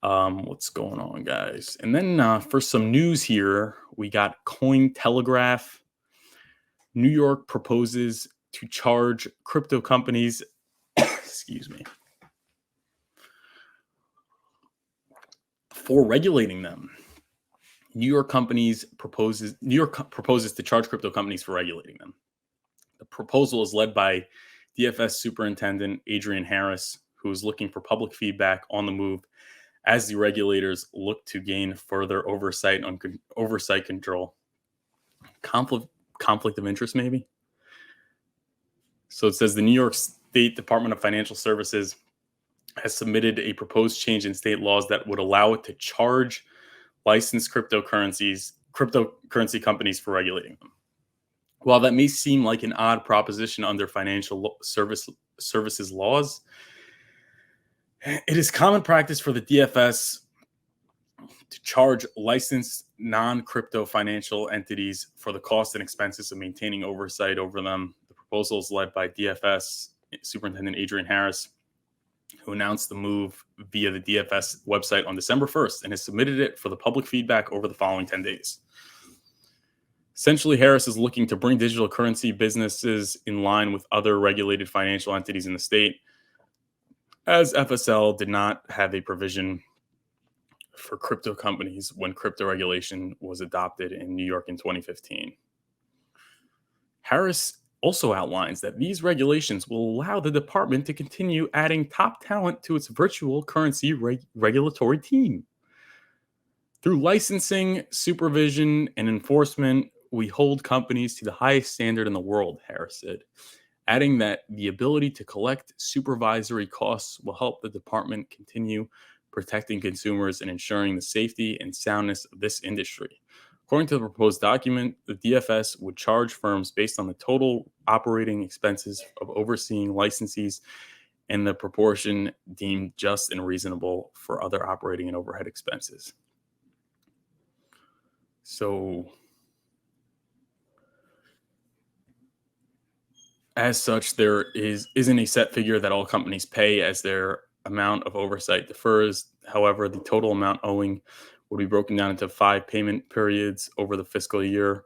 What's going on, guys? And then for some news here, we got Cointelegraph. New York proposes to charge crypto companies, excuse me, for regulating them. New York proposes to charge crypto companies for regulating them. The proposal is led by DFS Superintendent Adrian Harris, who is looking for public feedback on the move as the regulators look to gain further oversight on oversight control. Conflict of interest, maybe. So it says the New York State Department of Financial Services has submitted a proposed change in state laws that would allow it to charge licensed cryptocurrency companies for regulating them. While that may seem like an odd proposition under financial services laws, it is common practice for the DFS to charge licensed non-crypto financial entities for the cost and expenses of maintaining oversight over them. The proposal is led by DFS Superintendent Adrian Harris, who announced the move via the DFS website on December 1st and has submitted it for the public feedback over the following 10 days. Essentially, Harris is looking to bring digital currency businesses in line with other regulated financial entities in the state, as FSL did not have a provision for crypto companies when crypto regulation was adopted in New York in 2015. Harris also outlines that these regulations will allow the department to continue adding top talent to its virtual currency regulatory team. Through licensing, supervision, and enforcement, we hold companies to the highest standard in the world, Harris said, adding that the ability to collect supervisory costs will help the department continue protecting consumers and ensuring the safety and soundness of this industry. According to the proposed document, the DFS would charge firms based on the total operating expenses of overseeing licensees and the proportion deemed just and reasonable for other operating and overhead expenses. So, as such, there isn't a set figure that all companies pay as their amount of oversight differs. However, the total amount owing would be broken down into 5 payment periods over the fiscal year,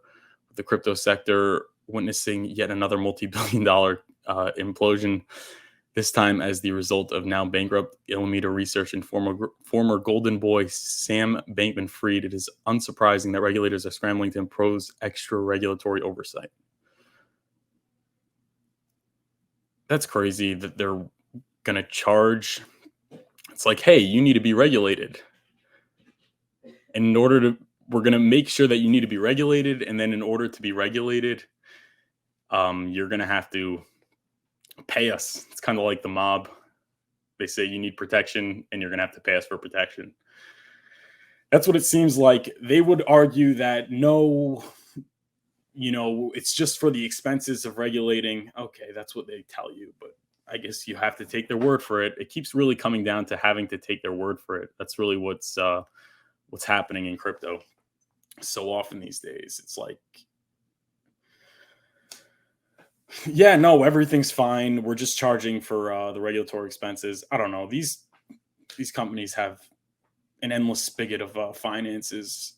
with the crypto sector witnessing yet another multi-billion-dollar implosion, this time as the result of now bankrupt Alameda Research and former Golden Boy Sam Bankman-Fried. It is unsurprising that regulators are scrambling to impose extra regulatory oversight. That's crazy that they're going to charge. It's like, hey, you need to be regulated. And we're going to make sure that you need to be regulated. And then in order to be regulated, you're going to have to pay us. It's kind of like the mob. They say you need protection and you're going to have to pay us for protection. That's what it seems like. They would argue that no, it's just for the expenses of regulating. Okay, that's what they tell you, but I guess you have to take their word for it. It keeps really coming down to having to take their word for it. That's really what's happening in crypto so often these days. It's like, yeah, no, everything's fine. We're just charging for the regulatory expenses. I don't know. These companies have an endless spigot of finances.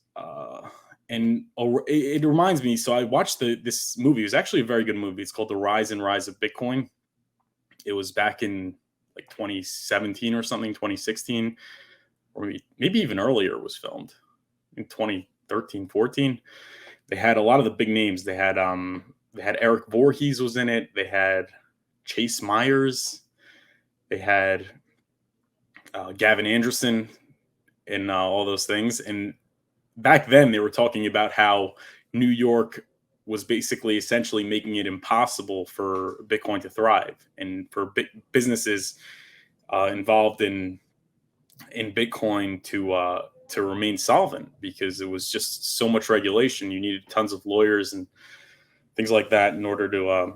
And it reminds me, so I watched this movie. It was actually a very good movie. It's called The Rise and Rise of Bitcoin. It was back in like 2017 or something, 2016, or maybe even earlier. It was filmed in 2013, 14. They had a lot of the big names. They had Eric Voorhees was in it. They had Chase Myers. They had Gavin Anderson and all those things. And back then they were talking about how New York was basically essentially making it impossible for Bitcoin to thrive and for businesses involved in Bitcoin to remain solvent, because it was just so much regulation. You needed tons of lawyers and things like that in order to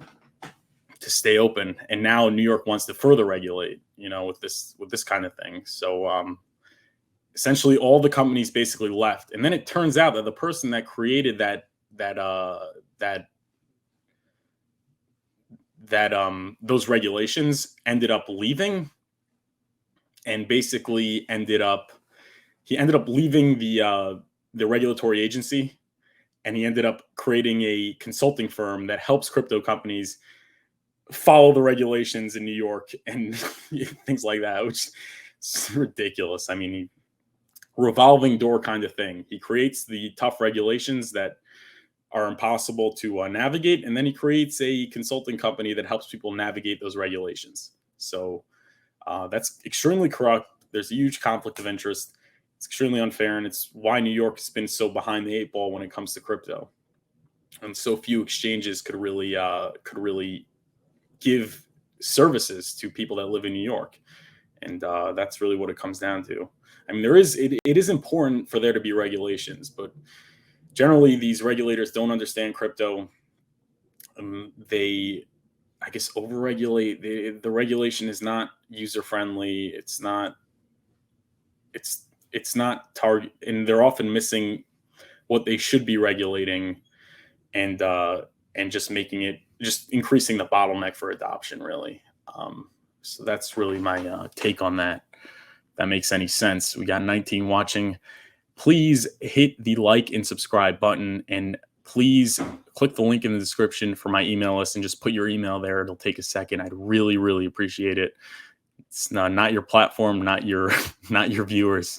stay open. And now New York wants to further regulate, with this kind of thing. So essentially all the companies basically left. And then it turns out that the person that created those regulations ended up leaving and basically ended up he ended up leaving the regulatory agency, and he ended up creating a consulting firm that helps crypto companies follow the regulations in New York and things like that, which is ridiculous. I mean, revolving door kind of thing. He creates the tough regulations that are impossible to navigate, and then he creates a consulting company that helps people navigate those regulations. So that's extremely corrupt. There's a huge conflict of interest. It's extremely unfair, and it's why New York has been so behind the eight ball when it comes to crypto. And so few exchanges could really give services to people that live in New York, and that's really what it comes down to. I mean, it is important for there to be regulations, but generally these regulators don't understand crypto. They, I guess, overregulate. The regulation is not user friendly. It's not target, and they're often missing what they should be regulating, and just increasing the bottleneck for adoption, really. So that's really my take on that. If that makes any sense. We got 19 watching. Please hit the like and subscribe button, and please click the link in the description for my email list and just put your email there. It'll take a second. I'd really, really appreciate it. It's not your platform, not your not your viewers.